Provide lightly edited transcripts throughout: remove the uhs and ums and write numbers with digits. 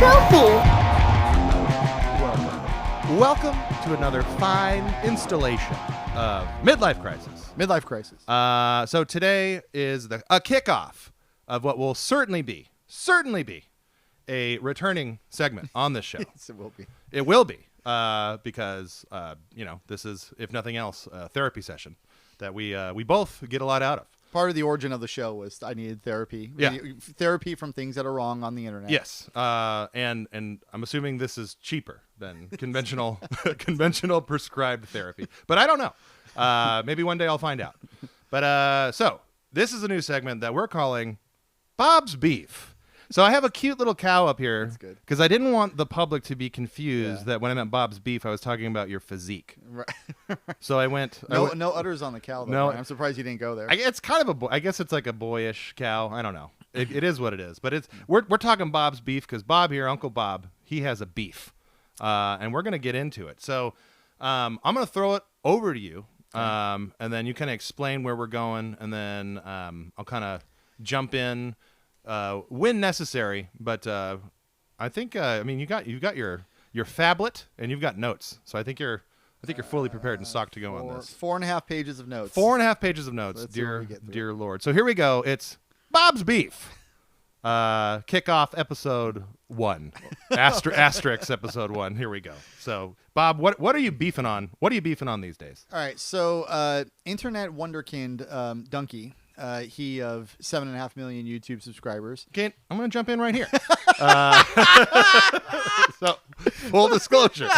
trophy. Welcome to another fine installation of Midlife Krisis. Midlife Krisis. So today is a kickoff of what will certainly be a returning segment on this show. Yes, it will be. It will be because this is, if nothing else, a therapy session that we both get a lot out of. Part of the origin of the show was I needed therapy. Yeah. Therapy from things that are wrong on the internet. Yes, and I'm assuming this is cheaper than conventional prescribed therapy, but I don't know. Maybe one day I'll find out. But so this is a new segment that we're calling Bob's Beef. So I have a cute little cow up here because I didn't want the public to be confused that when I meant Bob's Beef, I was talking about your physique. Right. So I went. No udders on the cow, though. No, I'm surprised you didn't go there. It's kind of I guess it's like a boyish cow. I don't know. It is what it is. But we're talking Bob's Beef because Bob here, Uncle Bob, he has a beef, and we're gonna get into it. So I'm gonna throw it over to you, and then you kind of explain where we're going, and then I'll kind of jump in. When necessary, but I think you got your phablet and you've got notes, so I think you're fully prepared and stocked to go on this. 4.5 pages of notes. 4.5 pages of notes, dear Lord. So here we go. It's Bob's Beef. Kickoff episode 1. Asterisk episode 1. Here we go. So Bob, what are you beefing on? What are you beefing on these days? All right. So internet wonderkind Donkey. He of 7.5 million YouTube subscribers. Okay, I'm going to jump in right here. So, full disclosure.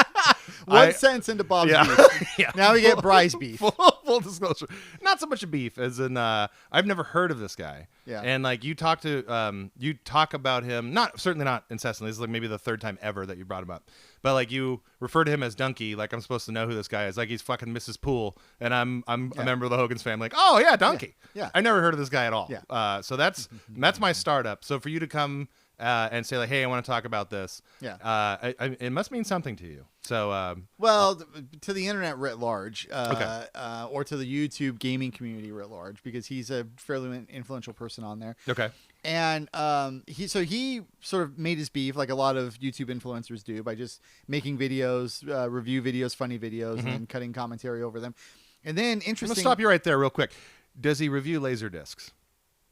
One sentence into Bob's beef. Yeah. Now we get Bry's beef. Full disclosure. Not so much a beef as in I've never heard of this guy. Yeah. And like you talk about him, certainly not incessantly. This is like maybe the third time ever that you brought him up. But like you refer to him as Donkey, like I'm supposed to know who this guy is. Like he's fucking Mrs. Poole, and I'm a member of the Hogan's family. Like, oh yeah, Donkey. Yeah. I never heard of this guy at all. Yeah. So that's my startup. So for you to come and say like, hey, I want to talk about this. Yeah. It must mean something to you. So well, to the internet writ large, Okay. Or to the YouTube gaming community writ large, because he's a fairly influential person on there. Okay. And he sort of made his beef like a lot of YouTube influencers do by just making videos, review videos, funny videos, and then cutting commentary over them. And then I'm interesting. gonna stop you right there real quick. Does he review laser discs?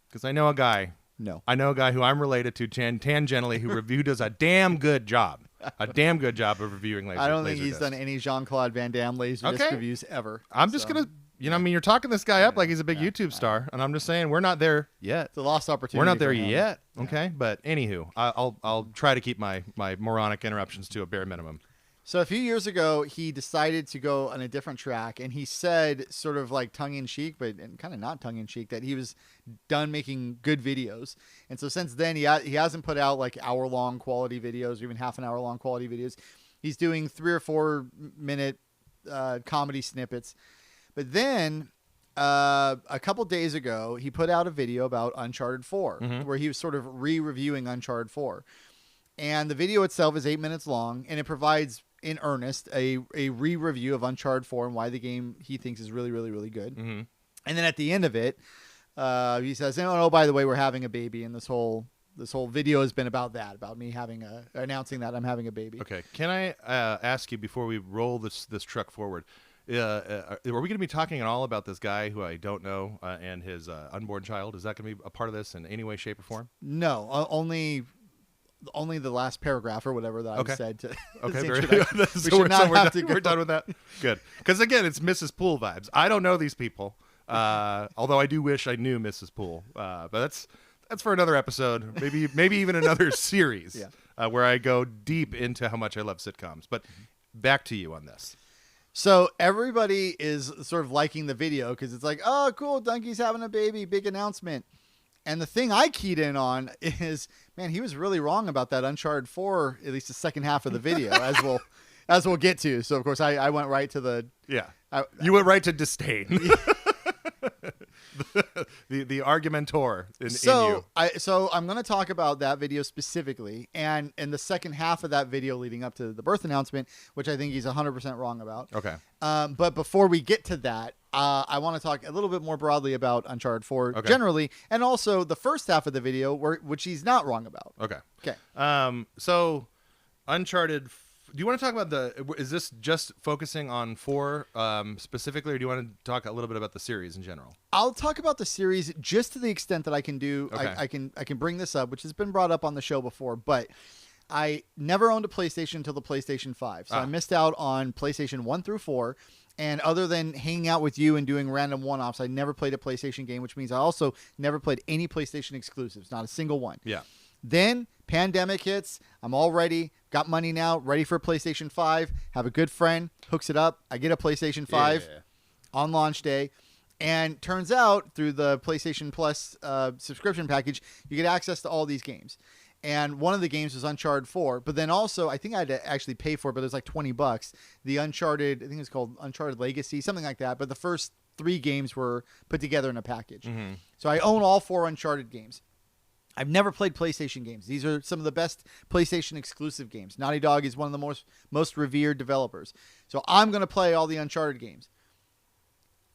Because I know a guy. No. I know a guy who I'm related to tangentially who does a damn good job. A damn good job of reviewing laser discs. I don't think he's done any Jean-Claude Van Damme laser disc reviews ever. I'm just going to, you're talking this guy up like he's a big YouTube star, and I'm just saying we're not there yet. It's a lost opportunity. We're not there for him. yet, okay? But anywho, I'll try to keep my moronic interruptions to a bare minimum. So a few years ago, he decided to go on a different track, and he said, sort of like tongue-in-cheek, but kind of not tongue-in-cheek, that he was done making good videos. And so since then, he hasn't put out like hour-long quality videos or even half an hour-long quality videos. He's doing 3 or 4 minute comedy snippets. But then a couple days ago, he put out a video about Uncharted 4, where he was sort of re-reviewing Uncharted 4. And the video itself is 8 minutes long, and it provides, in earnest, a re-review of Uncharted 4 and why the game he thinks is really, really, really good. Mm-hmm. And then at the end of it, he says, "Oh, by the way, we're having a baby." And this whole video has been about that, about me announcing that I'm having a baby. Okay, can I ask you before we roll this truck forward? Are we going to be talking at all about this guy who I don't know and his unborn child? Is that going to be a part of this in any way, shape, or form? No, only the last paragraph or whatever that I said to. Okay, very good. So we're done with that. Good, because again, it's Mrs. Poole vibes. I don't know these people, although I do wish I knew Mrs. Poole. But that's for another episode, maybe even another series where I go deep into how much I love sitcoms. But back to you on this. So everybody is sort of liking the video because it's like, oh, cool, Donkey's having a baby, big announcement. And the thing I keyed in on is, man, he was really wrong about that Uncharted 4, at least the second half of the video, as we'll get to. So, of course, I went right to the... Yeah. You went right to disdain. the argumentor in you. So I'm going to talk about that video specifically, and in the second half of that video leading up to the birth announcement, which I think he's 100% wrong about. Okay. But before we get to that, I want to talk a little bit more broadly about Uncharted 4 Okay. generally, and also the first half of the video, which he's not wrong about. Okay. Okay. So Uncharted. Do you want to talk about is this just focusing on 4 specifically, or do you want to talk a little bit about the series in general? I'll talk about the series just to the extent that I can do. Okay. I can bring this up, which has been brought up on the show before, but I never owned a PlayStation until the PlayStation 5. So I missed out on PlayStation 1 through 4. And other than hanging out with you and doing random one-offs, I never played a PlayStation game, which means I also never played any PlayStation exclusives, not a single one. Yeah. Then pandemic hits. I'm all ready. Got money now. Ready for PlayStation 5. Have a good friend. Hooks it up. I get a PlayStation 5 on launch day. And turns out through the PlayStation Plus subscription package, you get access to all these games. And one of the games was Uncharted 4. But then also, I think I had to actually pay for it, but it was like $20. The Uncharted, I think it's called Uncharted Legacy, something like that. But the first 3 games were put together in a package. Mm-hmm. So I own all 4 Uncharted games. I've never played PlayStation games. These are some of the best PlayStation exclusive games. Naughty Dog is one of the most revered developers. So I'm going to play all the Uncharted games.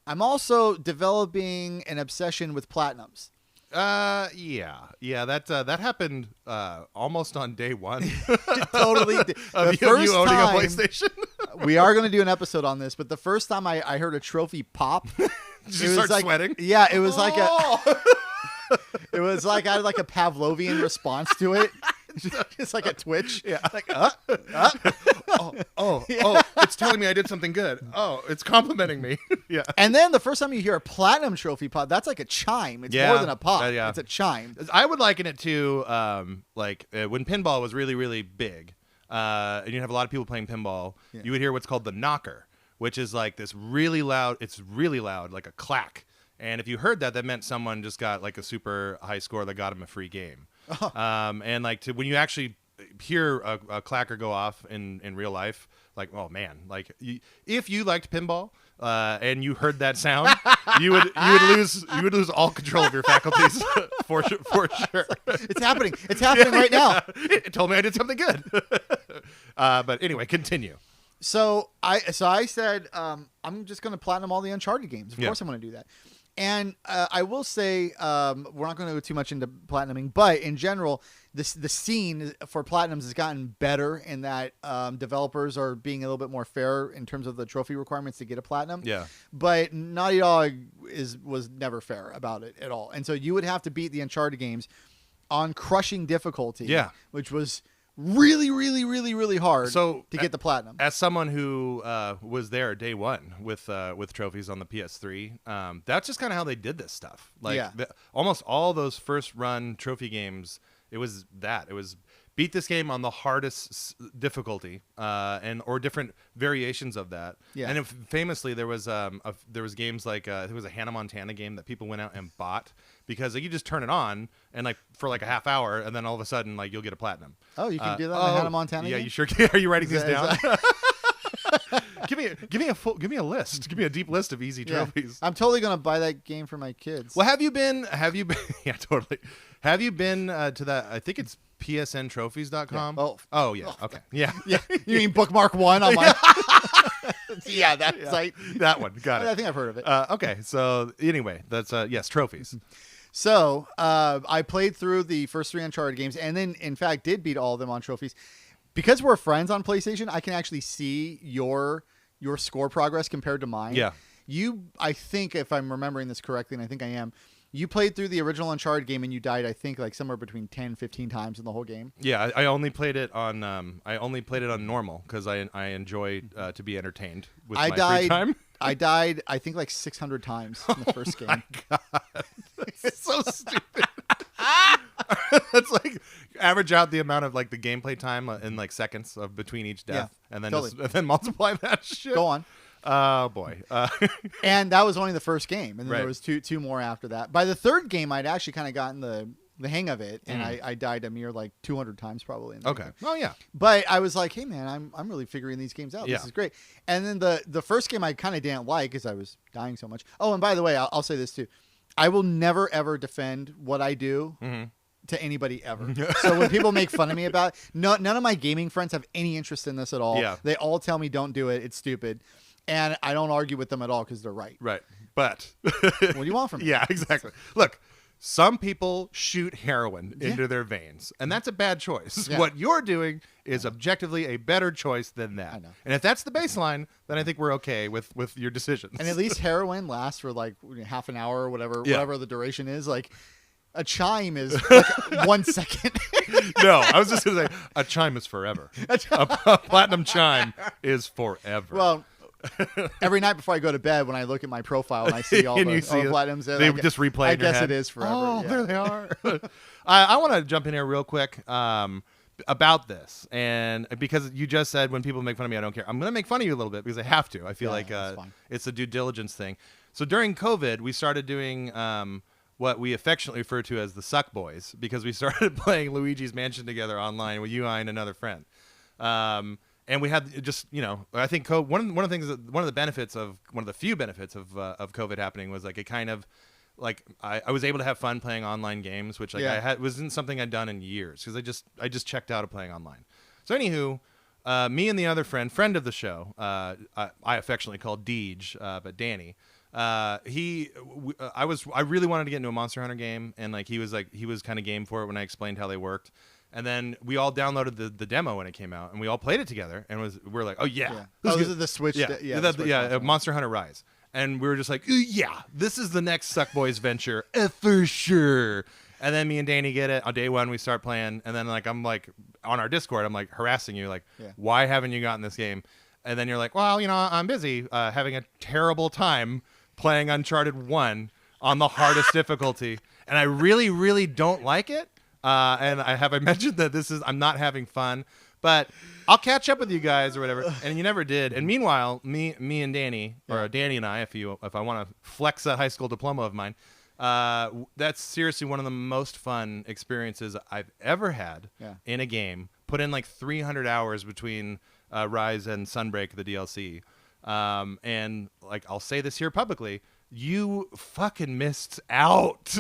I'm also developing an obsession with platinums. Yeah. That happened almost on day 1. Totally. of you owning a PlayStation. We are going to do an episode on this, but the first time I heard a trophy pop, Just start like, sweating. Yeah, it was like it was like I had like a Pavlovian response to it. It's like a twitch. Yeah. Like, Oh, it's telling me I did something good. Oh, it's complimenting me. Yeah. And then the first time you hear a platinum trophy pop, that's like a chime. It's more than a pop. Yeah. It's a chime. I would liken it to when pinball was really, really big, and you'd have a lot of people playing pinball. Yeah. You would hear what's called the knocker, which is like this really loud. It's really loud, like a clack. And if you heard that, that meant someone just got like a super high score that got him a free game. Oh. And like when you actually hear a clacker go off in real life, like, oh man, like if you liked pinball and you heard that sound, you would lose all control of your faculties for sure. It's happening. It's happening right now. It told me I did something good. But anyway, continue. So I said I'm just going to platinum all the Uncharted games. Of course I'm going to do that. And I will say we're not going to go too much into platinuming, but in general, the scene for platinums has gotten better in that developers are being a little bit more fair in terms of the trophy requirements to get a platinum. Yeah. But Naughty Dog was never fair about it at all. And so you would have to beat the Uncharted games on crushing difficulty, which was really, really, really, really hard to get the platinum. As someone who was there day 1 with trophies on the PS3, that's just kind of how they did this stuff. Like almost all those first run trophy games, it was beat this game on the hardest difficulty, or different variations of that. Yeah. And famously, there was games like there was a Hannah Montana game that people went out and bought because like, you just turn it on and like for like a half hour, and then all of a sudden like you'll get a platinum. Oh, you can do that in the Hannah Montana game? You sure can. Are you writing these down? Give me a list. Give me a deep list of easy trophies. I'm totally gonna buy that game for my kids. Well, have you been? Yeah, totally. Have you been to that? I think it's psntrophies.com. Yeah. Oh yeah. Okay. Yeah. Yeah. You mean bookmark 1 on my? That site. That one. Got it. I think I've heard of it. Okay. So anyway, that's yes, trophies. So I played through the first 3 Uncharted games, and then in fact did beat all of them on trophies. Because we're friends on PlayStation, I can actually see your score progress compared to mine. Yeah. I think if I'm remembering this correctly, and I think I am, you played through the original Uncharted game and you died, I think, like somewhere between 10, 15 times in the whole game. Yeah, I only played it on normal because I enjoy to be entertained with my free time. I died, I think, like 600 times in the first game. My God. That's so stupid. That's like average out the amount of like the gameplay time in like seconds of between each death, and then and then multiply that shit. Go on. Oh boy. And that was only the first game, and then right. there was two more after that. By the third game, I'd actually kind of gotten the hang of it, and I died a mere like 200 times probably. Okay. Game. Oh yeah. But I was like, hey man, I'm really figuring these games out. This is great. And then the first game I kind of didn't like because I was dying so much. Oh, and by the way, I'll say this too. I will never ever defend what I do to anybody ever. So when people make fun of me about it, none of my gaming friends have any interest in this at all. Yeah. They all tell me don't do it. It's stupid. And I don't argue with them at all because they're right. Right. But What do you want from me? yeah, exactly. Look, some people shoot heroin into their veins, and that's a bad choice. Yeah. What you're doing is objectively a better choice than that. I know. And if that's the baseline, then I think we're okay with your decisions. And at least heroin lasts for like half an hour or whatever the duration is. Like a chime is like 1 second. No, I was just going to say a chime is forever. A platinum chime is forever. Well, every night before I go to bed, when I look at my profile and I see all the platinums, they just replay. I in your guess head. it is forever. Oh, yeah. there they are. I want to jump in here real quick about this, and because you just said when people make fun of me, I don't care. I'm going to make fun of you a little bit because I have to. I feel like it's a due diligence thing. So during COVID, we started doing what we affectionately refer to as the Suck Boys because we started playing Luigi's Mansion together online with you, I, and another friend. And we had just, I think one of the few benefits of COVID happening was like it kind of like I was able to have fun playing online games, which wasn't something I'd done in years because I just checked out of playing online. So anywho, me and the other friend of the show, I affectionately called Deej, but Danny, I really wanted to get into a Monster Hunter game, and he was kind of game for it when I explained how they worked. And then we all downloaded the demo when it came out, and we all played it together. And we're like, oh yeah, this is the Switch. Monster Hunter Rise. And we were just like, yeah, this is the next Suck Boys venture for sure. And then me and Danny get it on day one. We start playing, and then I'm on our Discord, I'm like harassing you, why haven't you gotten this game? And then you're like, well, I'm busy having a terrible time playing Uncharted 1 on the hardest difficulty, and I really, really don't like it. And I mentioned that I'm not having fun, but I'll catch up with you guys or whatever. And you never did. And meanwhile, me and Danny, or Danny and I, if I want to flex that high school diploma of mine, that's seriously one of the most fun experiences I've ever had in a game. Put in 300 hours between Rise and Sunbreak, the DLC. And I'll say this here publicly. You fucking missed out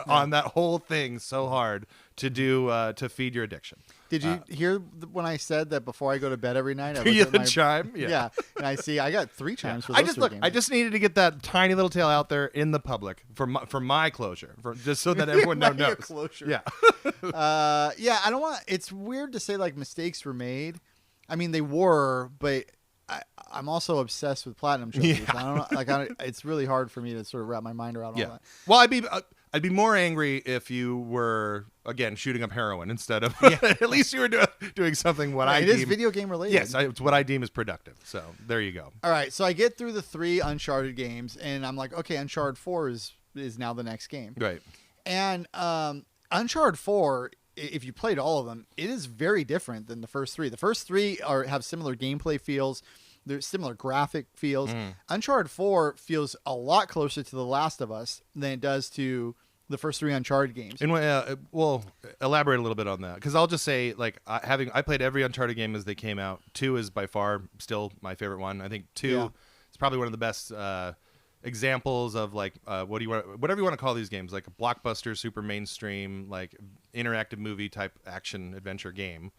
on that whole thing so hard to do to feed your addiction. Did you hear when I said that before I go to bed every night? I look at the chime? Yeah. And I got 3 chimes for those games. I just needed to get that tiny little tale out there in the public for my closure, just so that everyone knows. Closure. Yeah. I don't want. It's weird to say mistakes were made. I mean, they were, but I'm also obsessed with platinum trophies. Yeah. I don't know. It's really hard for me to sort of wrap my mind around all that. Well, I'd be more angry if you were again shooting up heroin instead of. At least you were doing something It is video game related. Yes, it's what I deem as productive. So there you go. All right, so I get through the 3 Uncharted games, and I'm like, okay, Uncharted 4 is now the next game. Right. And Uncharted 4. If you played all of them, it is very different than the first 3. The first 3 have similar gameplay feels. There's similar graphic feels. Uncharted 4 feels a lot closer to The Last of Us than it does to the first 3 Uncharted games. And well, elaborate a little bit on that, because I'll just say I played every Uncharted game as they came out. 2 is by far still my favorite one. I think 2 is probably one of the best examples of whatever you want to call these games, like a blockbuster, super mainstream, interactive movie type action adventure game,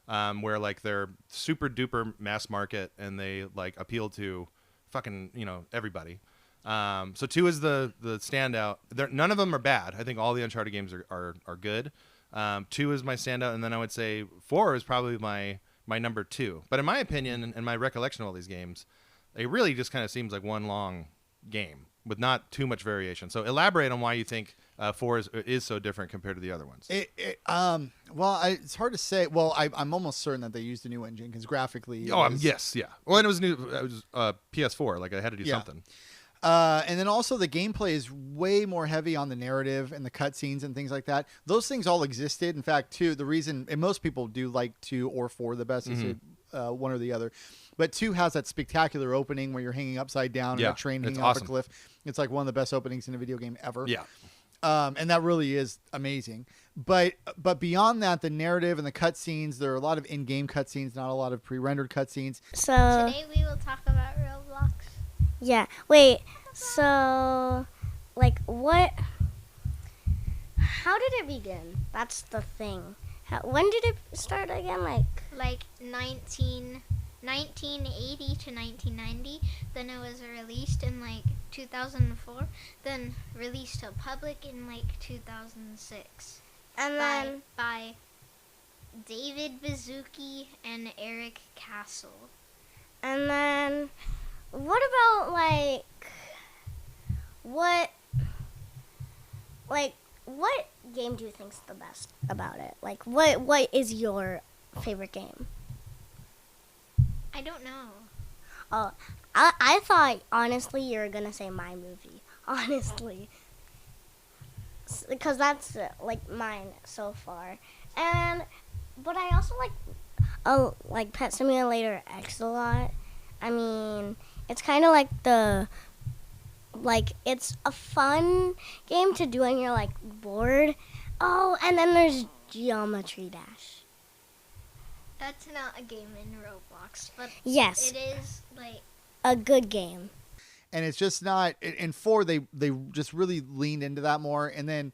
where they're super duper mass market and they appeal to fucking everybody. So 2 is the standout. None of them are bad. I think all the Uncharted games are good. 2 is my standout, and then I would say 4 is probably my number 2. But in my opinion and my recollection of all these games, it really just kind of seems like one long game with not too much variation. So elaborate on why you think 4 is so different compared to the other ones. It's hard to say. Well, I'm almost certain that they used a new engine because graphically. Yes, yeah. Well, and it was new. It was PS4. I had to do something. And then also the gameplay is way more heavy on the narrative and the cutscenes and things like that. Those things all existed. In fact, 2, the reason, and most people do like 2 or 4 the best, is one or the other. But 2 has that spectacular opening where you're hanging upside down in a train hanging off a cliff. It's one of the best openings in a video game ever. Yeah. And that really is amazing. But beyond that, the narrative and the cutscenes, there are a lot of in-game cutscenes, not a lot of pre-rendered cutscenes. So today we will talk about Roblox. Yeah. Wait. So, what? How did it begin? That's the thing. When did it start again? 19 1980 to 1990. Then it was released in like 2004. Then released to public in like 2006. And then By David Bazuki and Eric Castle. And then, what about what game do you think's the best about it? Like, what is your favorite game? I don't know. Oh, I thought honestly you were gonna say my movie. Honestly, because that's like mine so far. But I also like Pet Simulator X a lot. I mean, it's kind of it's a fun game to do when you're like bored. Oh, and then there's Geometry Dash. That's not a game in Roblox, but Yes, it is like a good game. And it's just not in 4 they just really leaned into that more. And then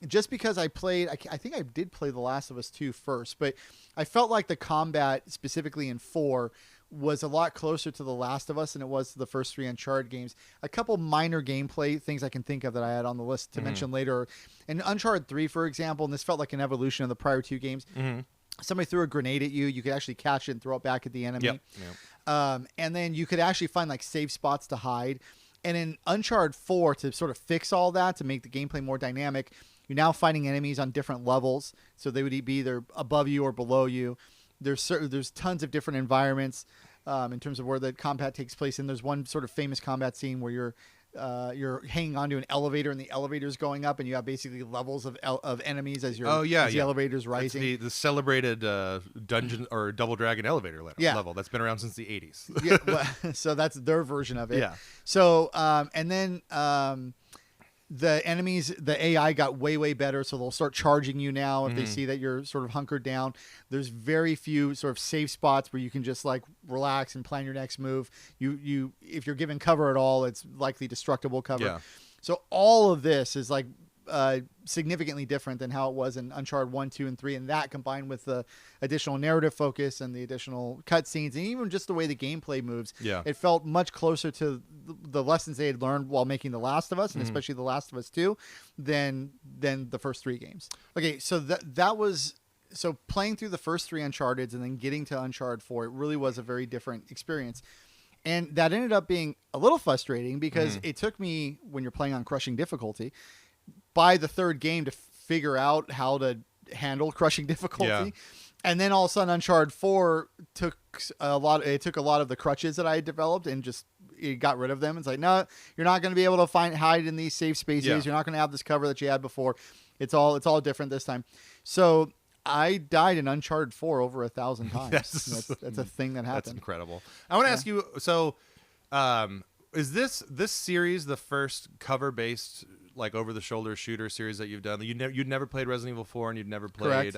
just because I played, I think I did play The Last of Us 2 first, but I felt like the combat specifically in 4 was a lot closer to The Last of Us than it was to the first 3 Uncharted games. A couple minor gameplay things I can think of that I had on the list to mention later. In Uncharted 3, for example, and this felt like an evolution of the prior 2 games, somebody threw a grenade at you, you could actually catch it and throw it back at the enemy. Yep. And then you could actually find like safe spots to hide. And in Uncharted 4, to sort of fix all that, to make the gameplay more dynamic, you're now fighting enemies on different levels. So they would be either above you or below you. There's tons of different environments in terms of where the combat takes place. And there's one sort of famous combat scene where you're hanging onto an elevator and the elevator's going up, and you have basically levels of enemies as the elevator's rising. That's the celebrated dungeon or Double Dragon elevator level that's been around since the 80s. Yeah, well, so that's their version of it. Yeah. So and then the enemies, the AI got way better, so they'll start charging you now if they see that you're sort of hunkered down. There's very few sort of safe spots where you can just like relax and plan your next move. You if you're given cover at all, it's likely destructible cover. Yeah. So all of this is like significantly different than how it was in Uncharted 1, 2, and 3, and that combined with the additional narrative focus and the additional cutscenes and even just the way the gameplay moves, it felt much closer to the lessons they had learned while making The Last of Us, and especially The Last of Us 2, than the first 3 games. Okay, so that was... So playing through the first 3 Uncharteds and then getting to Uncharted 4, it really was a very different experience. And that ended up being a little frustrating because it took me, when you're playing on crushing difficulty, by the 3rd game to figure out how to handle crushing difficulty. Yeah. And then all of a sudden Uncharted 4 took a lot of the crutches that I had developed and just it got rid of them. It's like, no, you're not going to be able to hide in these safe spaces. Yeah. You're not going to have this cover that you had before. It's all different this time. So I died in Uncharted 4 over 1,000 times. That's a thing that happened. That's incredible. I want to ask you, so is this series the first cover-based, like over-the-shoulder shooter series that you've done? You'd never played Resident Evil 4 and you'd never played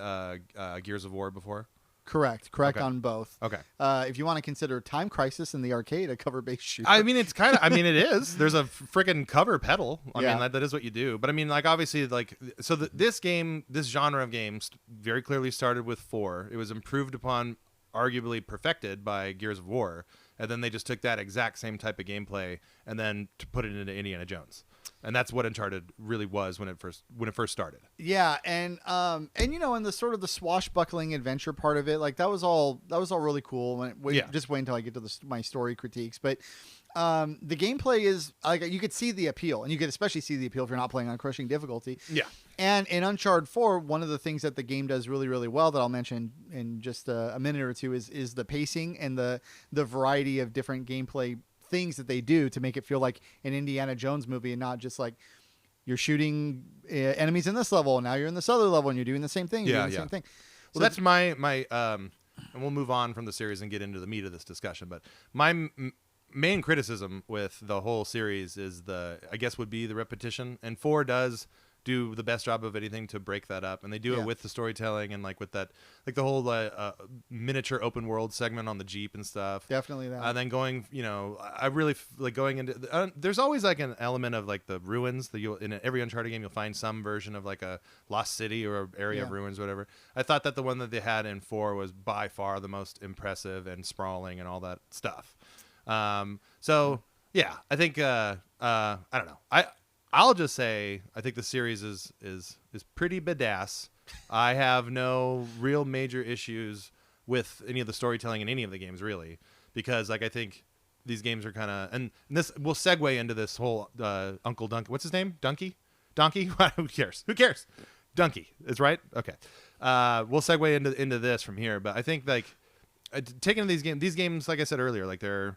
Gears of War before? Correct Okay. on both. Okay. If you want to consider Time Crisis in the arcade a cover-based shooter. I mean, it's kind of. I mean, it is. There's a freaking cover pedal. I Yeah. mean, that is what you do. But I mean, like obviously, like so. This genre of games, very clearly started with 4. It was improved upon, arguably perfected by Gears of War, and then they just took that exact same type of gameplay and then to put it into Indiana Jones. And that's what Uncharted really was when it first started. Yeah, and you know, and the sort of the swashbuckling adventure part of it, like that was all really cool. Just wait until I get to my story critiques, but the gameplay is like you could see the appeal, and you could especially see the appeal if you're not playing on crushing difficulty. Yeah. And in Uncharted 4, one of the things that the game does really, really well that I'll mention in just a minute or two is the pacing and the variety of different gameplay things that they do to make it feel like an Indiana Jones movie and not just like you're shooting enemies in this level and now you're in this other level and you're doing the same thing. Same thing. Well, that's my and we'll move on from the series and get into the meat of this discussion. But my main criticism with the whole series is I guess would be the repetition. And 4 does do the best job of anything to break that up, and they do Yeah. it with the storytelling and like with that, like the whole miniature open world segment on the Jeep and stuff. Definitely that. And then going, I really like going into. There's always like an element of like the ruins. That you'll in every Uncharted game you'll find some version of like a lost city or an area of Yeah. ruins, or whatever. I thought that the one that they had in 4 was by far the most impressive and sprawling and all that stuff. So yeah, I think I don't know. I'll just say I think the series is pretty badass. I have no real major issues with any of the storytelling in any of the games, really, because like I think these games are kind of, and this will segue into this whole Uncle Dunk. What's his name? Donkey? Who cares? Donkey is right. Okay. We'll segue into this from here, but I think like taking these games, like I said earlier, like they're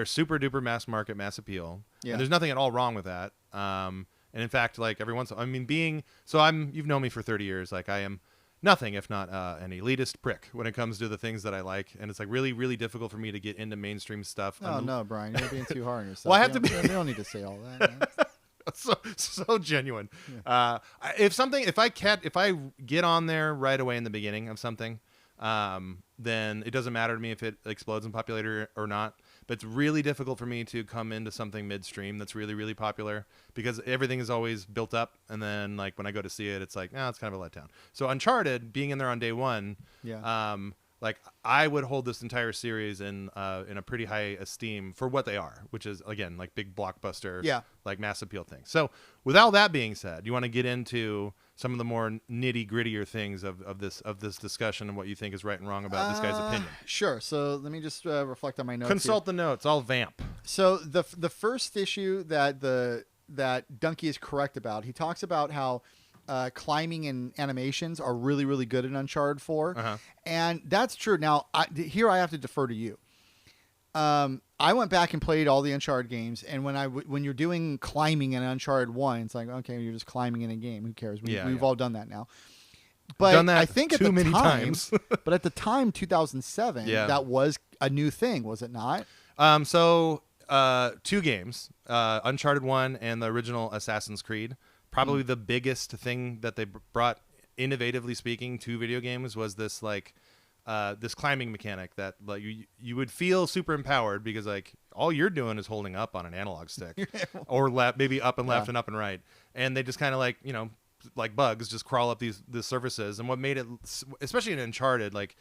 super duper mass market, mass appeal. Yeah. And there's nothing at all wrong with that. And in fact, like every once, I mean, you've known me for 30 years. Like I am nothing if not an elitist prick when it comes to the things that I like. And it's like really, really difficult for me to get into mainstream stuff. Oh, no, Brian, you're being too hard on yourself. Well, I have to be. You don't need to say all that. Man. so genuine. If I get on there right away in the beginning of something, then it doesn't matter to me if it explodes in popularity or not. But it's really difficult for me to come into something midstream that's really, really popular because everything is always built up. And then like when I go to see it, it's like, it's kind of a letdown. So Uncharted being in there on day one, like I would hold this entire series in a pretty high esteem for what they are, which is again like big blockbuster, like mass appeal things. So with all that being said, you want to get into some of the more nitty grittier things of this discussion and what you think is right and wrong about this guy's opinion. Sure. So let me just reflect on my notes. Consult the notes. I'll vamp. So the first issue that Donkey is correct about, he talks about how climbing and animations are really, really good in Uncharted 4. And that's true. Now, here I have to defer to you. I went back and played all the Uncharted games, and when you're doing climbing in Uncharted 1, it's like, okay, you're just climbing in a game. Who cares? We've all done that now. But done that I think too many times. But at the time, 2007, that was a new thing, was it not? So 2 games, Uncharted 1 and the original Assassin's Creed. Probably the biggest thing that they brought, innovatively speaking, to video games was this like this climbing mechanic that like you would feel super empowered because like all you're doing is holding up on an analog stick or maybe up and left and up and right, and they just kind of like like bugs just crawl up these surfaces. And what made it, especially in Uncharted, like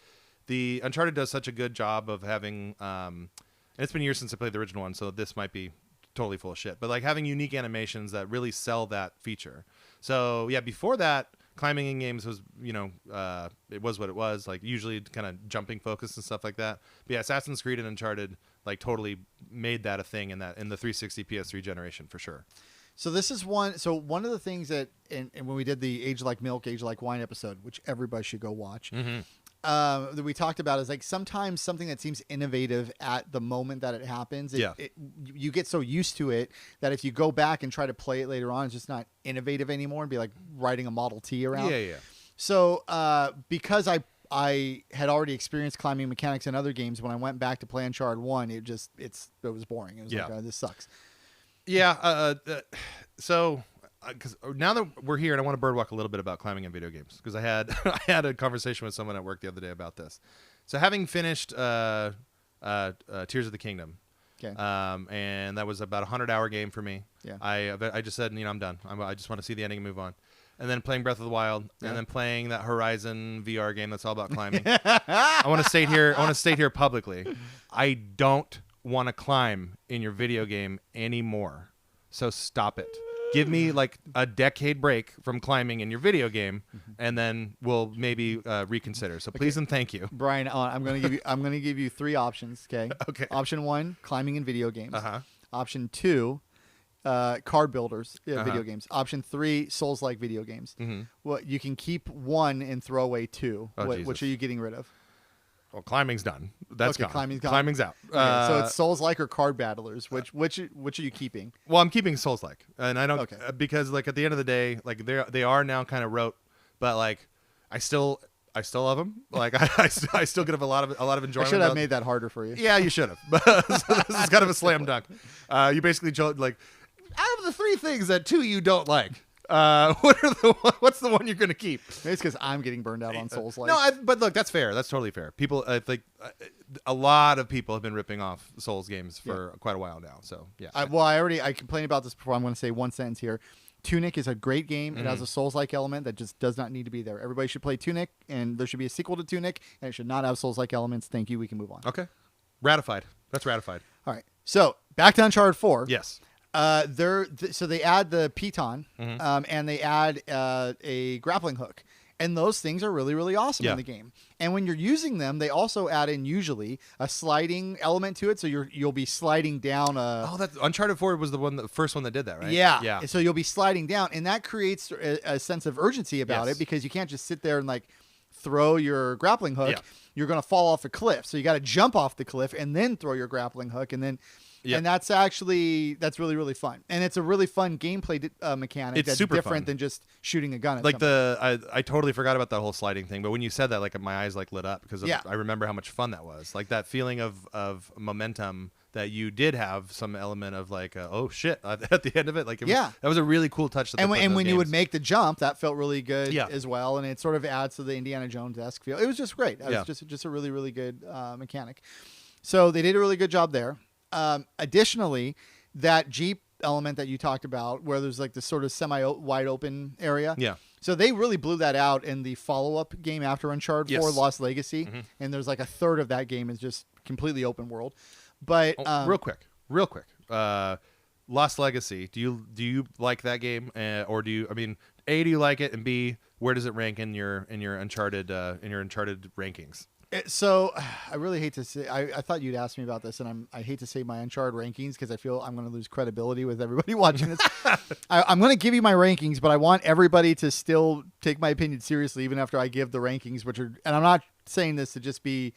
the Uncharted does such a good job of having and it's been years since I played the original one, so this might be totally full of shit, but like having unique animations that really sell that feature. So yeah, before that, climbing in games was it was what it was, like usually kind of jumping focus and stuff like that. But yeah, Assassin's Creed and Uncharted like totally made that a thing in the 360 PS3 generation for sure. So this is one. So one of the things that, and when we did the Age Like Milk, Age Like Wine episode, which everybody should go watch, that we talked about is like sometimes something that seems innovative at the moment that it happens, you get so used to it that if you go back and try to play it later on, it's just not innovative anymore and be like riding a Model T around. Yeah. So because I had already experienced climbing mechanics in other games, when I went back to play Uncharted 1, it was boring. It was like, this sucks. Yeah. So because now that we're here, and I want to birdwalk a little bit about climbing in video games, because I had a conversation with someone at work the other day about this. So having finished Tears of the Kingdom, and that was about a 100-hour game for me. Yeah. I just said, I'm done. I just want to see the ending and move on. And then playing Breath of the Wild, and then playing that Horizon VR game that's all about climbing. I want to state here publicly, I don't want to climb in your video game anymore. So stop it. Give me like a decade break from climbing in your video game, and then we'll maybe reconsider. So please and thank you, Brian. I'm going to give you 3 options. Okay. Okay. Option 1, climbing in video games. Option 2, card builders, video games. Option 3, Souls-like video games. Well, you can keep 1 and throw away 2. Which are you getting rid of? Well, climbing's done. That's gone. Climbing's gone. Climbing's out. Okay, so it's Souls-like or card battlers. Which are you keeping? Well, I'm keeping Souls-like, and I don't because like at the end of the day, like they are now kind of rote, but like I still love them. Like I still get a lot of enjoyment. I should have made that harder for you. Yeah, you should have. But so this is kind of a slam dunk. You basically like out of the 3 things that 2 you don't like, What's the one you're gonna keep? Maybe it's because I'm getting burned out on Souls like. No, but look, that's fair. That's totally fair. People, I think, a lot of people have been ripping off Souls games for quite a while now. So yeah. I complained about this before. I'm going to say one sentence here. Tunic is a great game. It has a Souls-like element that just does not need to be there. Everybody should play Tunic, and there should be a sequel to Tunic, and it should not have Souls-like elements. Thank you. We can move on. Okay. Ratified. That's ratified. All right. So back to Uncharted 4. Yes. So they add the piton, and they add a grappling hook. And those things are really, really awesome in the game. And when you're using them, they also add in usually a sliding element to it. So you'll be sliding down that Uncharted 4 was the first one that did that, right? Yeah. Yeah. So you'll be sliding down, and that creates a sense of urgency about it because you can't just sit there and like throw your grappling hook. Yeah. You're going to fall off a cliff. So you got to jump off the cliff and then throw your grappling hook, and then. Yep. And that's really, really fun. And it's a really fun gameplay mechanic it's that's super different fun. than just shooting a gun at like somebody. I totally forgot about that whole sliding thing, but when you said that, like my eyes like lit up because I remember how much fun that was. Like that feeling of momentum that you did have some element of like oh shit at the end of it. Like that was a really cool touch. And when you would make the jump, that felt really good as well. And it sort of adds to the Indiana Jones-esque feel. It was just great. It was just a really, really good mechanic. So they did a really good job there. Additionally, that Jeep element that you talked about, where there's like this sort of semi-wide open area. Yeah. So they really blew that out in the follow-up game after Uncharted 4, Lost Legacy. Mm-hmm. And there's like a third of that game is just completely open world. But real quick, Lost Legacy. Do you like that game, or do you? I mean, A, do you like it, and B, where does it rank in your Uncharted rankings? So I really hate to say, I thought you'd ask me about this, and I hate to say my Uncharted rankings because I feel I'm going to lose credibility with everybody watching this. I'm going to give you my rankings, but I want everybody to still take my opinion seriously, even after I give the rankings, and I'm not saying this to just be,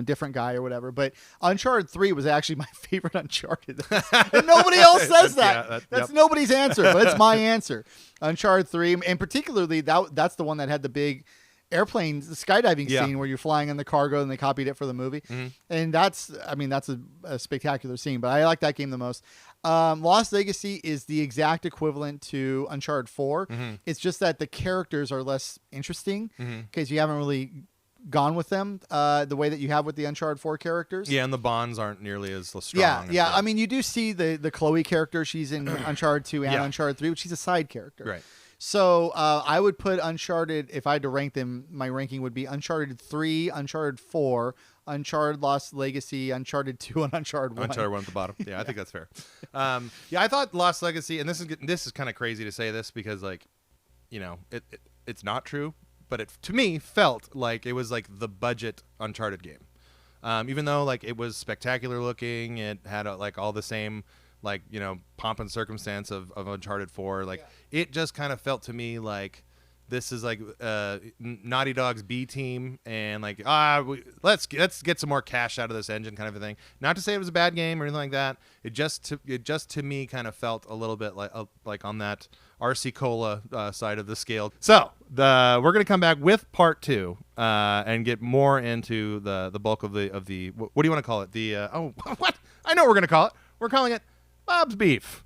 different guy or whatever, but Uncharted 3 was actually my favorite Uncharted. And nobody else says that. That's nobody's answer, but it's my answer. Uncharted 3, and particularly that's the one that had the big airplane skydiving scene where you're flying in the cargo, and they copied it for the movie. And that's a spectacular scene, but I like that game the most. Lost Legacy is the exact equivalent to Uncharted 4. It's just that the characters are less interesting because you haven't really gone with them the way that you have with the Uncharted 4 characters. Yeah, and the bonds aren't nearly as strong. Yeah. I mean, you do see the Chloe character. She's in Uncharted 2 and Uncharted 3, but she's a side character. Right. So I would put Uncharted, if I had to rank them, my ranking would be Uncharted 3, Uncharted 4, Uncharted Lost Legacy, Uncharted 2, and Uncharted 1. Uncharted 1 at the bottom. Yeah, I think that's fair. I thought Lost Legacy, and this is kind of crazy to say this because, like, it's not true, but it, to me, felt like it was like the budget Uncharted game. Even though, like, it was spectacular looking, it had, like, all the same, like, pomp and circumstance of Uncharted 4. Like, it just kind of felt to me like this is like Naughty Dog's B team, and like let's get some more cash out of this engine, kind of a thing. Not to say it was a bad game or anything like that. It just to me kind of felt a little bit like on that RC Cola side of the scale. So we're gonna come back with part 2 and get more into the bulk of the what do you want to call it? What I know what we're gonna call it. We're calling it Bob's Beef.